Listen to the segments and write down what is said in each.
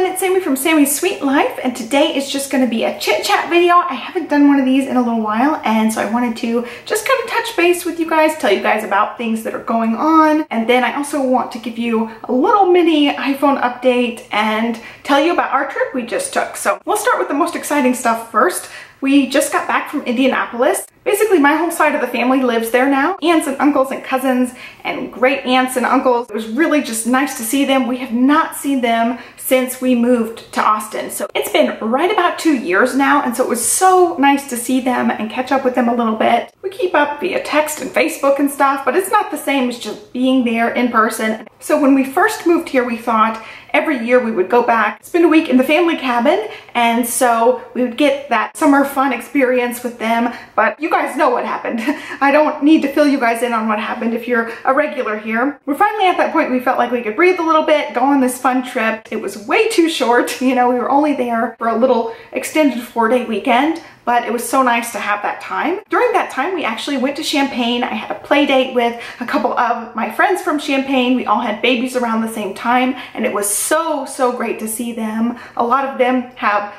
everyone, it's Sami from Sami's Sweet Life, and today is just going to be a chit chat video. I haven't done one of these in a little while, and so I wanted to just kind of touch base with you guys, tell you guys about things that are going on, and then I also want to give you a little mini iPhone update and tell you about our trip we just took. So we'll start with the most exciting stuff first. We just got back from Indianapolis. Basically, my whole side of the family lives there now. Aunts and uncles and cousins and great aunts and uncles. It was really just nice to see them. We have not seen them since we moved to Austin. So it's been right about 2 years now, and so it was so nice to see them and catch up with them a little bit. We keep up via text and Facebook and stuff, but it's not the same as just being there in person. So when we first moved here, we thought every year we would go back, spend a week in the family cabin, and so we would get that summer fun experience with them. But you guys know what happened. I don't need to fill you guys in on what happened if you're a regular here. We're finally at that point we felt like we could breathe a little bit, go on this fun trip. It was way too short. You know, we were only there for a little extended 4-day weekend, but it was so nice to have that time. During that time, we actually went to Champaign. I had a play date with a couple of my friends from Champaign. We all had babies around the same time, and it was so great to see them. A lot of them have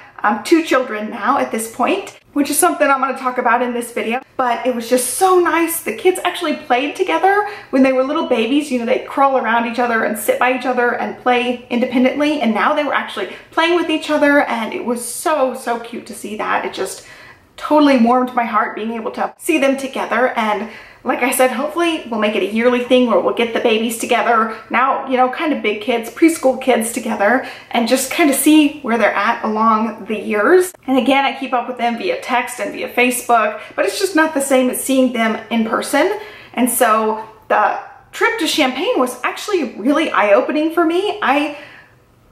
2 children now at this point, which is something I'm going to talk about in this video. But it was just so nice. The kids actually played together when they were little babies. You know, they'd crawl around each other and sit by each other and play independently. And now they were actually playing with each other, and it was so cute to see that. It just totally warmed my heart being able to see them together. And like I said, hopefully we'll make it a yearly thing where we'll get the babies together now, you know, kind of big kids, preschool kids together, and just kind of see where they're at along the years. And again, I keep up with them via text and via Facebook, but it's just not the same as seeing them in person. And so the trip to Champaign was actually really eye-opening for me. I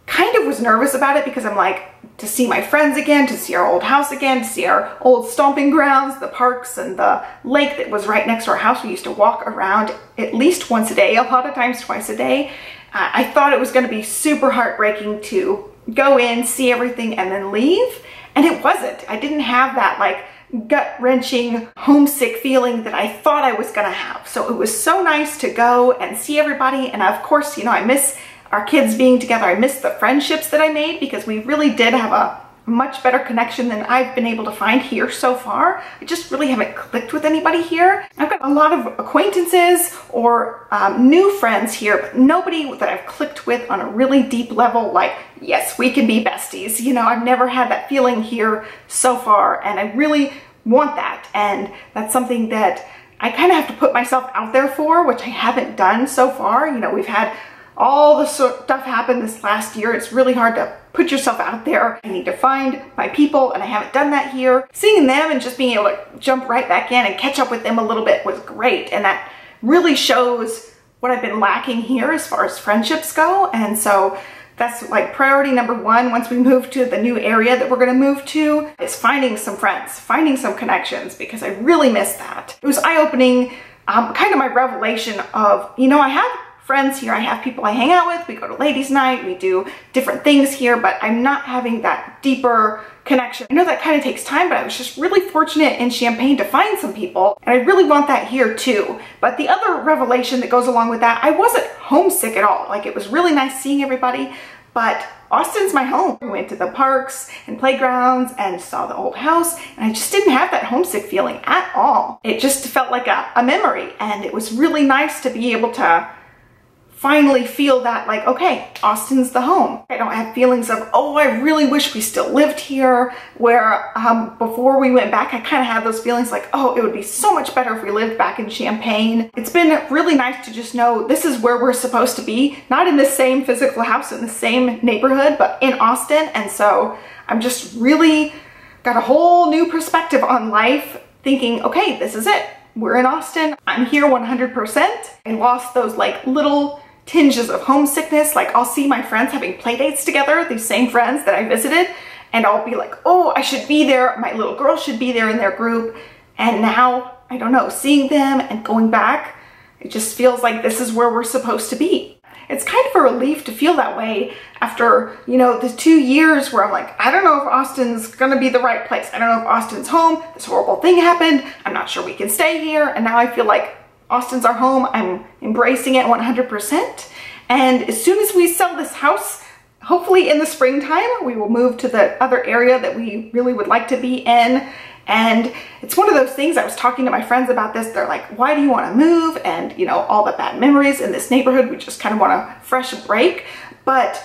kind of was nervous about it because I'm like, to see my friends again, to see our old house again, to see our old stomping grounds, the parks and the lake that was right next to our house. We used to walk around at least once a day, a lot of times twice a day. I thought it was going to be super heartbreaking to go in, see everything, and then leave. And it wasn't. I didn't have that like gut-wrenching homesick feeling that I thought I was going to have. So it was so nice to go and see everybody. And of course, you know, I miss our kids being together. I miss the friendships that I made because we really did have a much better connection than I've been able to find here so far. I just really haven't clicked with anybody here. I've got a lot of acquaintances or new friends here, but nobody that I've clicked with on a really deep level, like, yes, we can be besties. You know, I've never had that feeling here so far, and I really want that. And that's something that I kind of have to put myself out there for, which I haven't done so far. You know, we've had all the stuff happened this last year. It's really hard to put yourself out there. I need to find my people, and I haven't done that here. Seeing them and just being able to jump right back in and catch up with them a little bit was great. And that really shows what I've been lacking here as far as friendships go. And so that's like priority number 1 once we move to the new area that we're going to move to, is finding some friends, finding some connections, because I really miss that. It was eye-opening, kind of my revelation of, you know, I have friends here, I have people I hang out with, we go to ladies' night, we do different things here, but I'm not having that deeper connection. I know that kind of takes time, but I was just really fortunate in Champaign to find some people, and I really want that here too. But the other revelation that goes along with that, I wasn't homesick at all. Like, it was really nice seeing everybody, but Austin's my home. We went to the parks and playgrounds and saw the old house, and I just didn't have that homesick feeling at all. It just felt like a memory, and it was really nice to be able to finally feel that, like, okay, Austin's the home. I don't have feelings of, oh, I really wish we still lived here, where before we went back, I kind of had those feelings like, oh, it would be so much better if we lived back in Champaign. It's been really nice to just know this is where we're supposed to be, not in the same physical house, in the same neighborhood, but in Austin. And so I'm just really got a whole new perspective on life, thinking, okay, this is it. We're in Austin. I'm here 100%. I lost those like little tinges of homesickness. Like, I'll see my friends having play dates together, these same friends that I visited, and I'll be like, oh, I should be there. My little girl should be there in their group. And now, I don't know, seeing them and going back, it just feels like this is where we're supposed to be. It's kind of a relief to feel that way after, you know, the 2 years where I'm like, I don't know if Austin's gonna be the right place. I don't know if Austin's home. This horrible thing happened. I'm not sure we can stay here. And now I feel like Austin's our home. I'm embracing it 100%. And as soon as we sell this house, hopefully in the springtime, we will move to the other area that we really would like to be in. And it's one of those things, I was talking to my friends about this. They're like, why do you want to move? And you know, all the bad memories in this neighborhood, we just kind of want a fresh break. But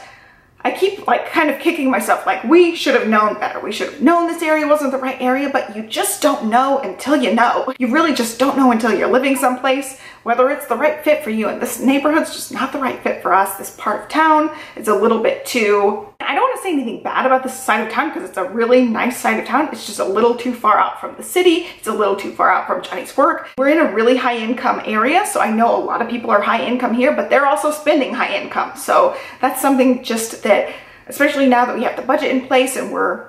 I keep like kind of kicking myself, like we should have known better. We should have known this area wasn't the right area, but you just don't know until you know. You really just don't know until you're living someplace, whether it's the right fit for you. And this neighborhood's just not the right fit for us. This part of town is a little bit too, I don't want to say anything bad about this side of town because it's a really nice side of town. It's just a little too far out from the city. It's a little too far out from Johnny's work. We're in a really high income area, so I know a lot of people are high income here, but they're also spending high income. So that's something just that, especially now that we have the budget in place and we're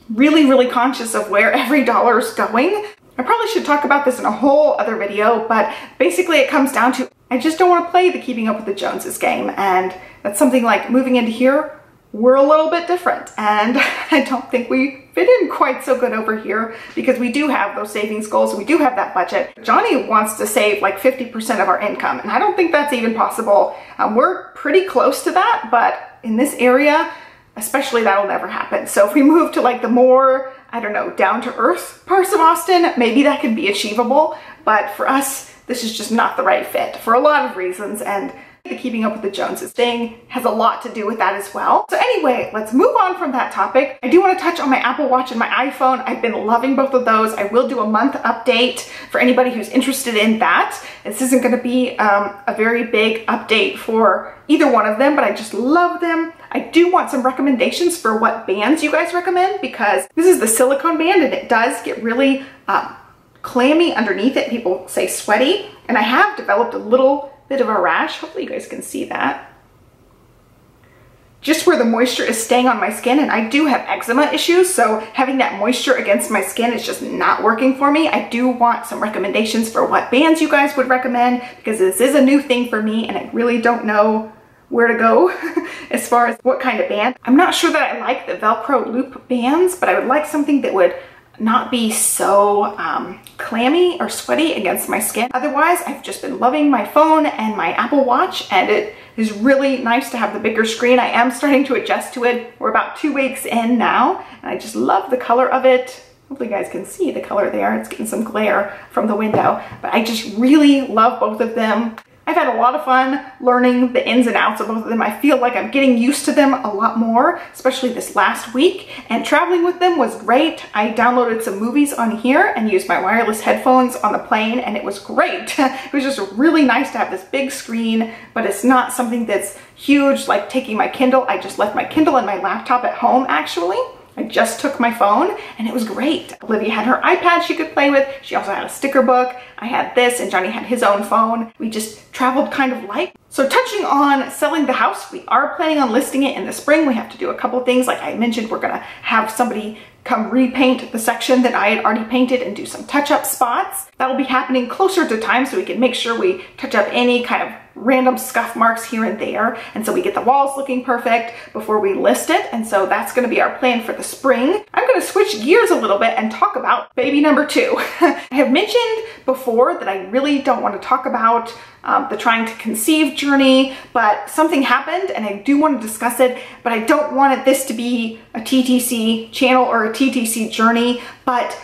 really, really conscious of where every dollar is going. I probably should talk about this in a whole other video, but basically it comes down to, I just don't want to play the keeping up with the Joneses game. And that's something like moving into here, we're a little bit different. And I don't think we fit in quite so good over here because we do have those savings goals. We do have that budget. Johnny wants to save like 50% of our income. And I don't think that's even possible. We're pretty close to that, but in this area, especially, that'll never happen. So if we move to like the more, I don't know, down to earth parts of Austin, maybe that could be achievable. But for us, this is just not the right fit for a lot of reasons. And the keeping up with the Joneses thing has a lot to do with that as well. So anyway, let's move on from that topic. I do want to touch on my Apple Watch and my iPhone. I've been loving both of those. I will do a month update for anybody who's interested in that. This isn't going to be a very big update for either one of them, but I just love them. I do want some recommendations for what bands you guys recommend because this is the silicone band and it does get really clammy underneath it. People say sweaty, and I have developed a little bit of a rash. Hopefully you guys can see that. Just where the moisture is staying on my skin, and I do have eczema issues, so having that moisture against my skin is just not working for me. I do want some recommendations for what bands you guys would recommend because this is a new thing for me and I really don't know where to go as far as what kind of band. I'm not sure that I like the Velcro loop bands, but I would like something that would not be so clammy or sweaty against my skin. Otherwise, I've just been loving my phone and my Apple Watch, and it is really nice to have the bigger screen. I am starting to adjust to it. We're about 2 weeks in now, and I just love the color of it. Hopefully you guys can see the color there. It's getting some glare from the window, but I just really love both of them. I've had a lot of fun learning the ins and outs of both of them. I feel like I'm getting used to them a lot more, especially this last week. And traveling with them was great. I downloaded some movies on here and used my wireless headphones on the plane, and it was great. It was just really nice to have this big screen, but it's not something that's huge like taking my Kindle. I just left my Kindle and my laptop at home actually. I just took my phone and it was great. Olivia had her iPad she could play with. She also had a sticker book. I had this and Johnny had his own phone. We just traveled kind of light. So touching on selling the house, we are planning on listing it in the spring. We have to do a couple things. Like I mentioned, we're gonna have somebody come repaint the section that I had already painted and do some touch-up spots. That'll be happening closer to time so we can make sure we touch up any kind of random scuff marks here and there. And so we get the walls looking perfect before we list it. And so that's gonna be our plan for the spring. I'm gonna switch gears a little bit and talk about baby number 2. I have mentioned before that I really don't want to talk about the trying to conceive journey, but something happened and I do want to discuss it, but I don't want this to be a TTC channel or a TTC journey. But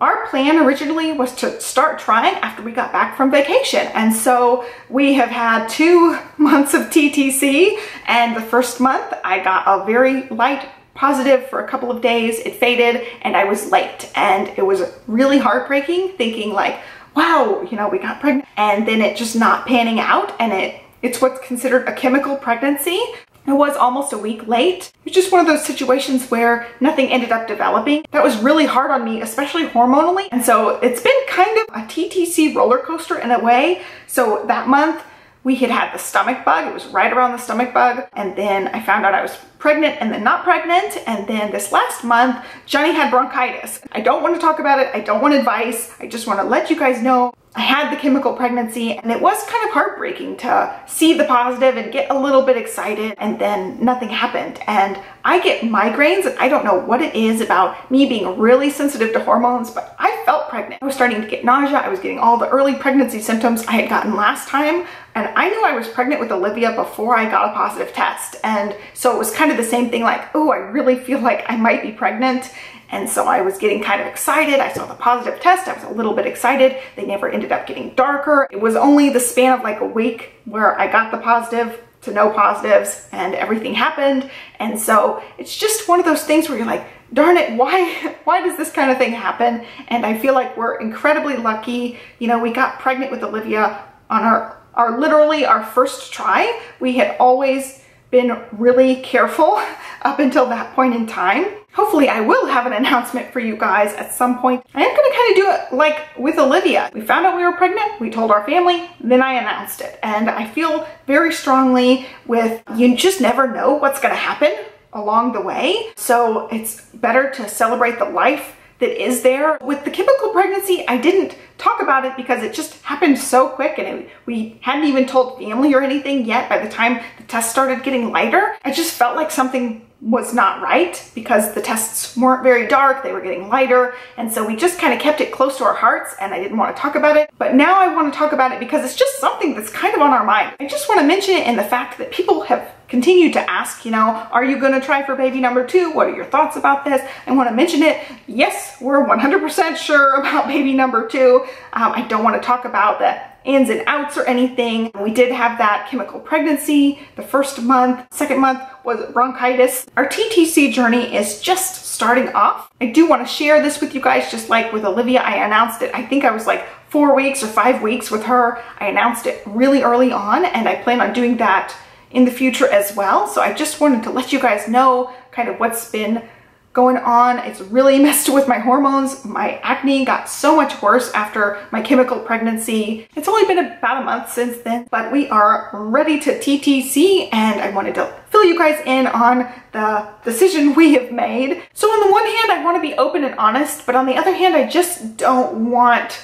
our plan originally was to start trying after we got back from vacation. And so we have had 2 months of TTC, and the first month I got a very light positive for a couple of days. It faded and I was late, and it was really heartbreaking thinking like, wow, you know, we got pregnant and then it just not panning out, and it's what's considered a chemical pregnancy. It was almost a week late. It was just one of those situations where nothing ended up developing. That was really hard on me, especially hormonally. And so it's been kind of a TTC roller coaster in a way. So that month we had the stomach bug. It was right around the stomach bug. And then I found out I was pregnant and then not pregnant. And then this last month, Johnny had bronchitis. I don't want to talk about it. I don't want advice. I just want to let you guys know I had the chemical pregnancy, and it was kind of heartbreaking to see the positive and get a little bit excited, and then nothing happened. And I get migraines, and I don't know what it is about me being really sensitive to hormones, but I felt pregnant. I was starting to get nausea. I was getting all the early pregnancy symptoms I had gotten last time, and I knew I was pregnant with Olivia before I got a positive test. And so it was kind of the same thing, like, oh, I really feel like I might be pregnant. And so I was getting kind of excited. I saw the positive test. I was a little bit excited. They never ended up getting darker. It was only the span of like a week where I got the positive to no positives and everything happened. And so it's just one of those things where you're like, darn it, why does this kind of thing happen? And I feel like we're incredibly lucky. You know, we got pregnant with Olivia on our literally our first try. We had always been really careful up until that point in time. Hopefully I will have an announcement for you guys at some point. I am gonna kind of do it like with Olivia. We found out we were pregnant, we told our family, then I announced it. And I feel very strongly with, you just never know what's gonna happen along the way. So it's better to celebrate the life that is there. With the chemical pregnancy, I didn't talk about it because it just happened so quick, and we hadn't even told family or anything yet. By the time the test started getting lighter, I just felt like something was not right because the tests weren't very dark, they were getting lighter, and so we just kind of kept it close to our hearts, and I didn't want to talk about it. But now I want to talk about it because it's just something that's kind of on our mind. I just want to mention it in the fact that people have continued to ask, you know, are you going to try for baby number 2? What are your thoughts about this? I want to mention it. Yes, we're 100% sure about baby number 2. I don't want to talk about the ins and outs or anything. We did have that chemical pregnancy the first month. Second month was bronchitis. Our TTC journey is just starting off. I do want to share this with you guys, just like with Olivia. I announced it, I think I was like 4 weeks or 5 weeks with her. I announced it really early on, and I plan on doing that in the future as well. So I just wanted to let you guys know kind of what's been going on. It's really messed with my hormones. My acne got so much worse after my chemical pregnancy. It's only been about a month since then, but we are ready to TTC, and I wanted to fill you guys in on the decision we have made. So on the one hand, I want to be open and honest, but on the other hand, I just don't want,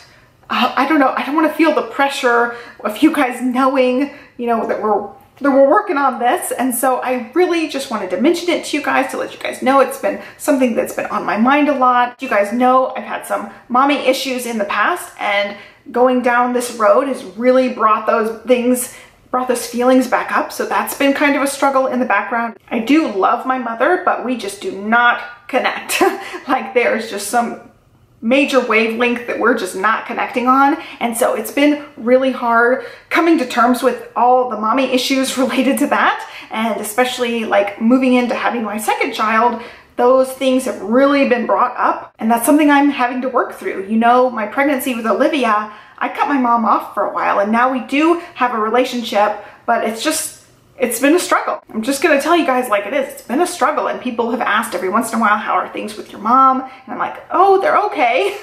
I don't know, I don't want to feel the pressure of you guys knowing, you know, that we're working on this. And so I really just wanted to mention it to you guys, to let you guys know it's been something that's been on my mind a lot. You guys know I've had some mommy issues in the past, and going down this road has really brought those feelings back up. So that's been kind of a struggle in the background. I do love my mother, but we just do not connect. Like there's just some major wavelength that we're just not connecting on. And so it's been really hard coming to terms with all the mommy issues related to that. And especially like moving into having my second child, those things have really been brought up. And that's something I'm having to work through. You know, my pregnancy with Olivia, I cut my mom off for a while, and now we do have a relationship, but it's been a struggle. I'm just gonna tell you guys like it is. It's been a struggle, and people have asked every once in a while, how are things with your mom? And I'm like, oh, they're okay.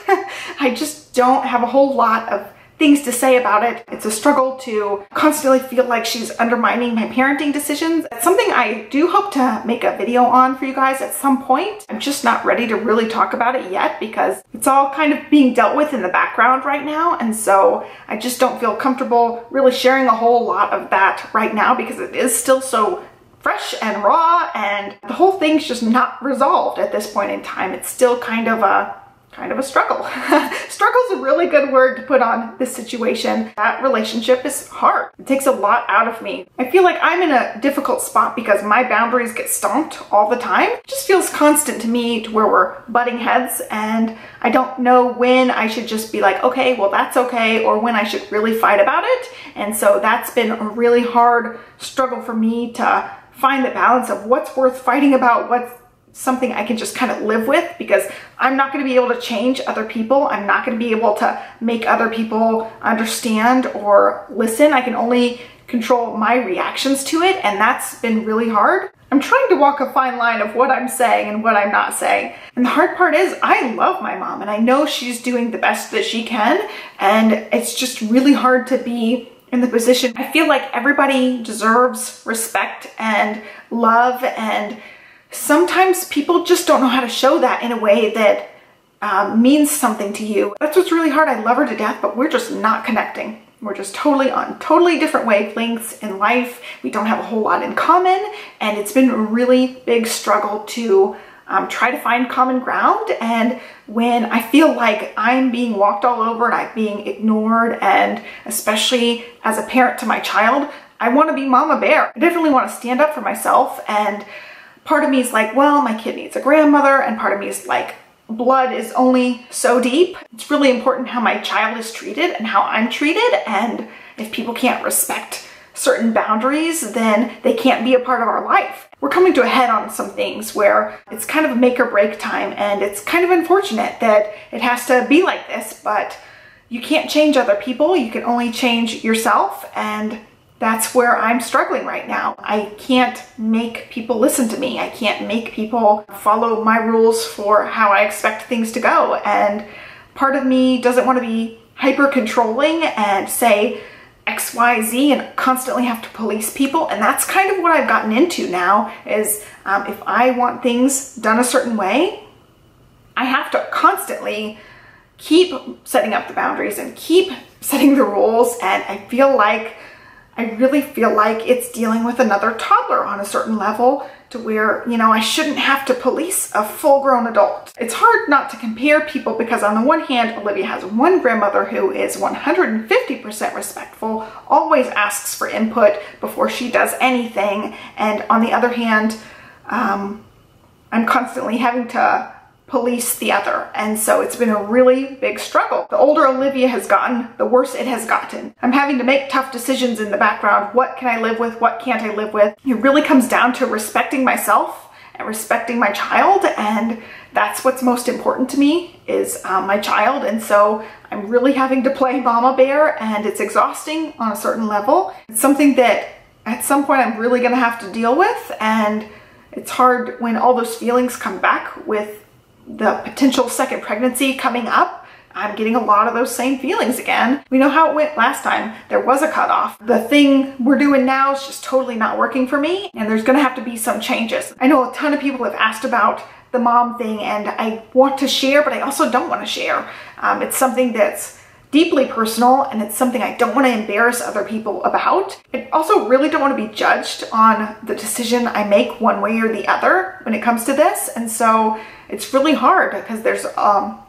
I just don't have a whole lot of things to say about it. It's a struggle to constantly feel like she's undermining my parenting decisions. It's something I do hope to make a video on for you guys at some point. I'm just not ready to really talk about it yet because it's all kind of being dealt with in the background right now. And so I just don't feel comfortable really sharing a whole lot of that right now because it is still so fresh and raw, and the whole thing's just not resolved at this point in time. It's still kind of a struggle. Struggle's a really good word to put on this situation. That relationship is hard. It takes a lot out of me. I feel like I'm in a difficult spot because my boundaries get stomped all the time. It just feels constant to me to where we're butting heads, and I don't know when I should just be like, okay, well that's okay, or when I should really fight about it. And so that's been a really hard struggle for me to find the balance of what's worth fighting about, what's something I can just kind of live with, because I'm not going to be able to change other people. I'm not going to be able to make other people understand or listen. I can only control my reactions to it, and that's been really hard. I'm trying to walk a fine line of what I'm saying and what I'm not saying. And the hard part is I love my mom, and I know she's doing the best that she can, and it's just really hard to be in the position. I feel like everybody deserves respect and love, and sometimes people just don't know how to show that in a way that means something to you. That's what's really hard. I love her to death, but we're just not connecting. We're just totally on totally different wavelengths in life. We don't have a whole lot in common, and it's been a really big struggle to try to find common ground. And when I feel like I'm being walked all over and I'm being ignored, and especially as a parent to my child, I want to be mama bear. I definitely want to stand up for myself, and part of me is like, well, my kid needs a grandmother, and part of me is like, blood is only so deep. It's really important how my child is treated and how I'm treated, and if people can't respect certain boundaries, then they can't be a part of our life. We're coming to a head on some things where it's kind of a make or break time, and it's kind of unfortunate that it has to be like this, but you can't change other people. You can only change yourself, and that's where I'm struggling right now. I can't make people listen to me. I can't make people follow my rules for how I expect things to go. And part of me doesn't want to be hyper controlling and say X, Y, Z and constantly have to police people. And that's kind of what I've gotten into now is if I want things done a certain way, I have to constantly keep setting up the boundaries and keep setting the rules. And I really feel like it's dealing with another toddler on a certain level to where, you know, I shouldn't have to police a full-grown adult. It's hard not to compare people because on the one hand, Olivia has one grandmother who is 150% respectful, always asks for input before she does anything. And on the other hand, I'm constantly having to police the other. And so it's been a really big struggle. The older Olivia has gotten, the worse it has gotten. I'm having to make tough decisions in the background. What can I live with? What can't I live with? It really comes down to respecting myself and respecting my child. And that's what's most important to me is my child. And so I'm really having to play mama bear, and it's exhausting on a certain level. It's something that at some point I'm really gonna have to deal with. And it's hard when all those feelings come back with the potential second pregnancy coming up. I'm getting a lot of those same feelings again. We know how it went last time. There was a cutoff. The thing we're doing now is just totally not working for me, and there's gonna have to be some changes. I know a ton of people have asked about the mom thing, and I want to share, but I also don't want to share. It's something that's deeply personal, and it's something I don't want to embarrass other people about. I also really don't want to be judged on the decision I make one way or the other when it comes to this. And so it's really hard because there's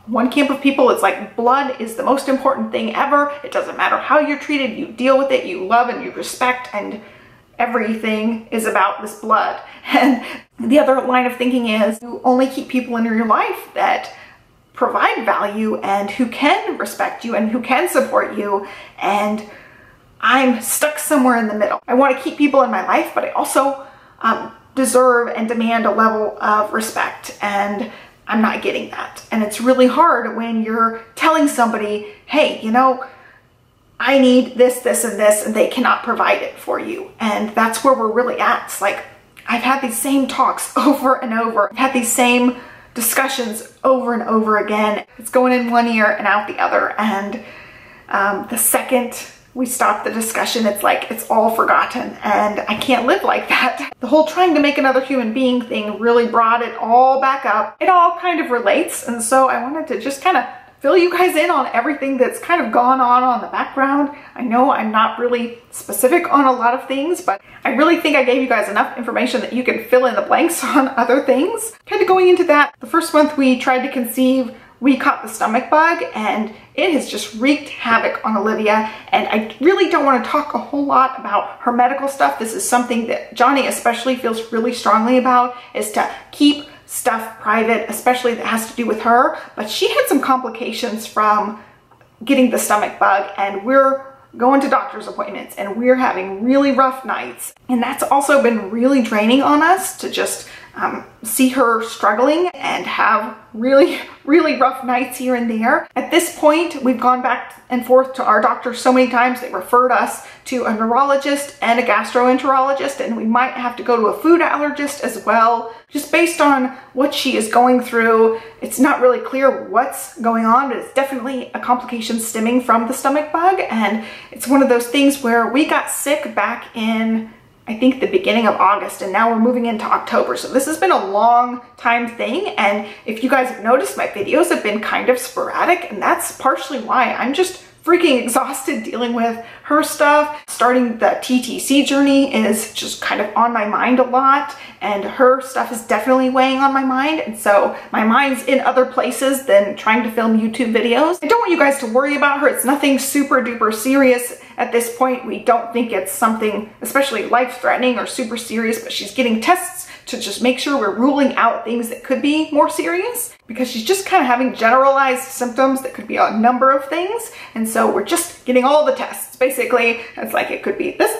one camp of people, it's like blood is the most important thing ever. It doesn't matter how you're treated, you deal with it, you love and you respect, and everything is about this blood. And the other line of thinking is you only keep people in your life that provide value and who can respect you and who can support you. And I'm stuck somewhere in the middle. I want to keep people in my life, but I also deserve and demand a level of respect, and I'm not getting that. And it's really hard when you're telling somebody, hey, you know, I need this, this, and this, and they cannot provide it for you. And that's where we're really at. It's like, I've had these same talks over and over. I've had these same discussions over and over again. It's going in one ear and out the other. And the second we stop the discussion, it's like it's all forgotten, and I can't live like that. The whole trying to make another human being thing really brought it all back up. It all kind of relates, and so I wanted to just kind of fill you guys in on everything that's kind of gone on the background. I know I'm not really specific on a lot of things, but I really think I gave you guys enough information that you can fill in the blanks on other things. Kind of going into that, the first month we tried to conceive, we caught the stomach bug, and it has just wreaked havoc on Olivia. And I really don't want to talk a whole lot about her medical stuff. This is something that Johnny especially feels really strongly about, is to keep stuff private, especially that has to do with her. But she had some complications from getting the stomach bug, and we're going to doctor's appointments, and we're having really rough nights. And that's also been really draining on us to just see her struggling and have really, really rough nights here and there. At this point, we've gone back and forth to our doctor so many times. They referred us to a neurologist and a gastroenterologist, and we might have to go to a food allergist as well. Just based on what she is going through, it's not really clear what's going on, but it's definitely a complication stemming from the stomach bug. And it's one of those things where we got sick back in I think the beginning of August, and now we're moving into October. So this has been a long time thing. And if you guys have noticed, my videos have been kind of sporadic, and that's partially why. I'm just freaking exhausted dealing with her stuff. Starting the TTC journey is just kind of on my mind a lot, and her stuff is definitely weighing on my mind. And so my mind's in other places than trying to film YouTube videos. I don't want you guys to worry about her. It's nothing super duper serious at this point. We don't think it's something especially life-threatening or super serious, but she's getting tests to just make sure we're ruling out things that could be more serious, because she's just kind of having generalized symptoms that could be a number of things. And so we're just getting all the tests. Basically, it's like it could be this,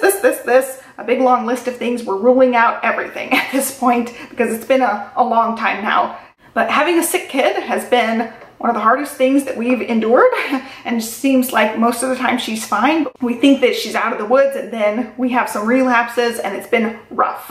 a big long list of things. We're ruling out everything at this point because it's been a long time now. But having a sick kid has been one of the hardest things that we've endured, and it seems like most of the time she's fine. But we think that she's out of the woods, and then we have some relapses, and it's been rough.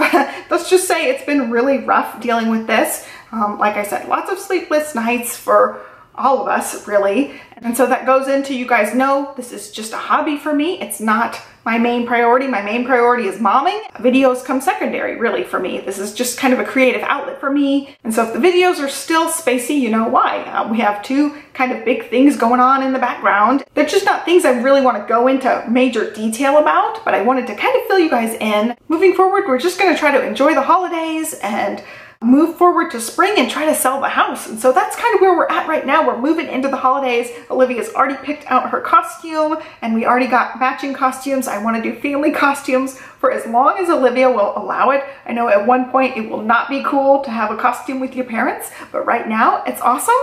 Let's just say it's been really rough dealing with this. Like I said, lots of sleepless nights for all of us, really. And so that goes into, you guys know, this is just a hobby for me. It's not my main priority. My main priority is momming. Videos come secondary, really, for me. This is just kind of a creative outlet for me. And so if the videos are still spacey, you know why. We have two kind of big things going on in the background. They're just not things I really want to go into major detail about, but I wanted to kind of fill you guys in. Moving forward, we're just going to try to enjoy the holidays and move forward to spring and try to sell the house. And so that's kind of where we're at right now. We're moving into the holidays. Olivia's already picked out her costume, and we already got matching costumes. I want to do family costumes for as long as Olivia will allow it. I know at one point it will not be cool to have a costume with your parents, but right now it's awesome.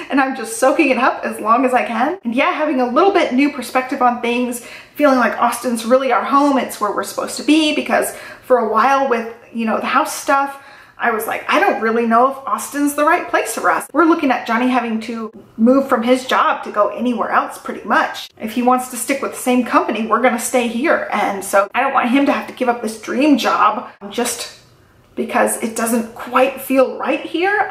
And I'm just soaking it up as long as I can. And yeah, having a little bit new perspective on things, feeling like Austin's really our home. It's where we're supposed to be, because for a while with, you know, the house stuff, I was like, I don't really know if Austin's the right place for us. We're looking at Johnny having to move from his job to go anywhere else pretty much. If he wants to stick with the same company, we're gonna stay here. And so I don't want him to have to give up this dream job just because it doesn't quite feel right here.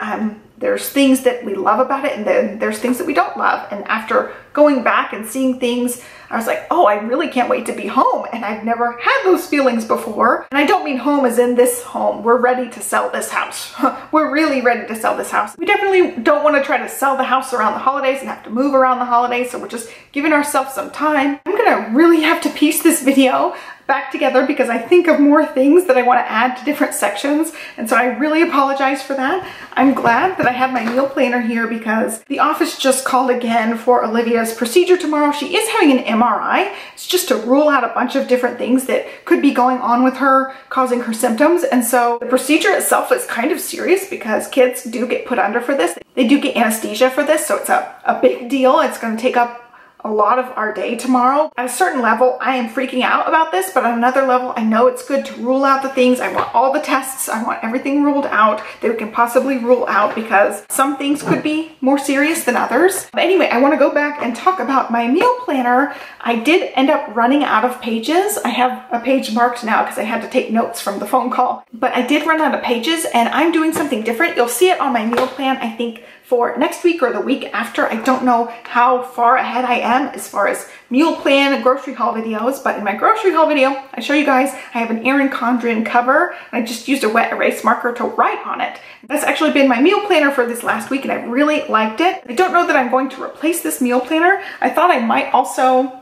There's things that we love about it, and then there's things that we don't love. And after going back and seeing things, I was like, oh, I really can't wait to be home. And I've never had those feelings before. And I don't mean home as in this home. We're ready to sell this house. We're really ready to sell this house. We definitely don't want to try to sell the house around the holidays and have to move around the holidays. So we're just giving ourselves some time. I'm gonna really have to piece this video back together because I think of more things that I want to add to different sections, and so I really apologize for that. I'm glad that I have my meal planner here because the office just called again for Olivia's procedure tomorrow. She is having an MRI. It's just to rule out a bunch of different things that could be going on with her, causing her symptoms. And so the procedure itself is kind of serious because kids do get put under for this. They do get anesthesia for this, so it's a big deal. It's going to take up a lot of our day tomorrow. At a certain level, I am freaking out about this, but on another level, I know it's good to rule out the things. I want all the tests. I want everything ruled out that we can possibly rule out, because some things could be more serious than others. But anyway, I want to go back and talk about my meal planner. I did end up running out of pages. I have a page marked now because I had to take notes from the phone call, but I did run out of pages, and I'm doing something different. You'll see it on my meal plan, I think, for next week or the week after. I don't know how far ahead I am as far as meal plan and grocery haul videos, but in my grocery haul video, I show you guys I have an Erin Condren cover, and I just used a wet erase marker to write on it. That's actually been my meal planner for this last week, and I really liked it. I don't know that I'm going to replace this meal planner. I thought I might also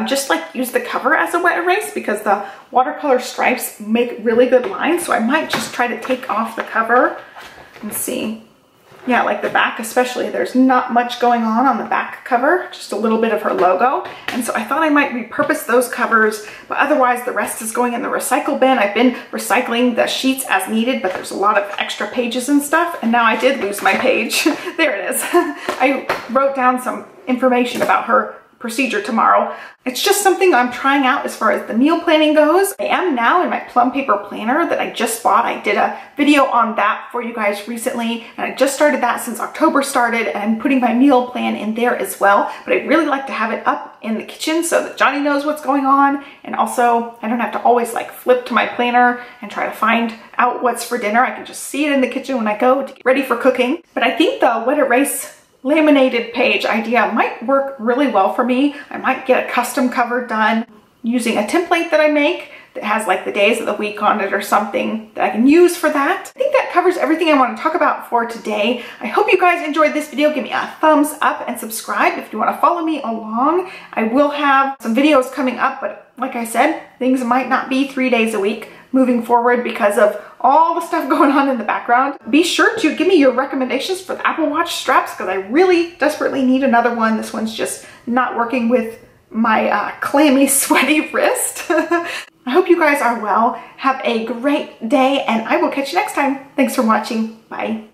just like use the cover as a wet erase because the watercolor stripes make really good lines, so I might just try to take off the cover and see. Yeah, like the back especially, there's not much going on the back cover, just a little bit of her logo. And so I thought I might repurpose those covers, but otherwise the rest is going in the recycle bin. I've been recycling the sheets as needed, but there's a lot of extra pages and stuff. And now I did lose my page. There it is. I wrote down some information about her procedure tomorrow. It's just something I'm trying out as far as the meal planning goes. I am now in my plum paper planner that I just bought. I did a video on that for you guys recently, and I just started that since October started, and I'm putting my meal plan in there as well. But I'd really like to have it up in the kitchen so that Johnny knows what's going on, and also I don't have to always like flip to my planner and try to find out what's for dinner. I can just see it in the kitchen when I go to get ready for cooking. But I think the wet erase laminated page idea might work really well for me. I might get a custom cover done using a template that I make that has like the days of the week on it or something that I can use for that. I think that covers everything I want to talk about for today. I hope you guys enjoyed this video. Give me a thumbs up and subscribe if you want to follow me along. I will have some videos coming up, but like I said, things might not be 3 days a week moving forward because of all the stuff going on in the background. Be sure to give me your recommendations for the Apple Watch straps because I really desperately need another one. This one's just not working with my clammy, sweaty wrist. I hope you guys are well. Have a great day, and I will catch you next time. Thanks for watching. Bye.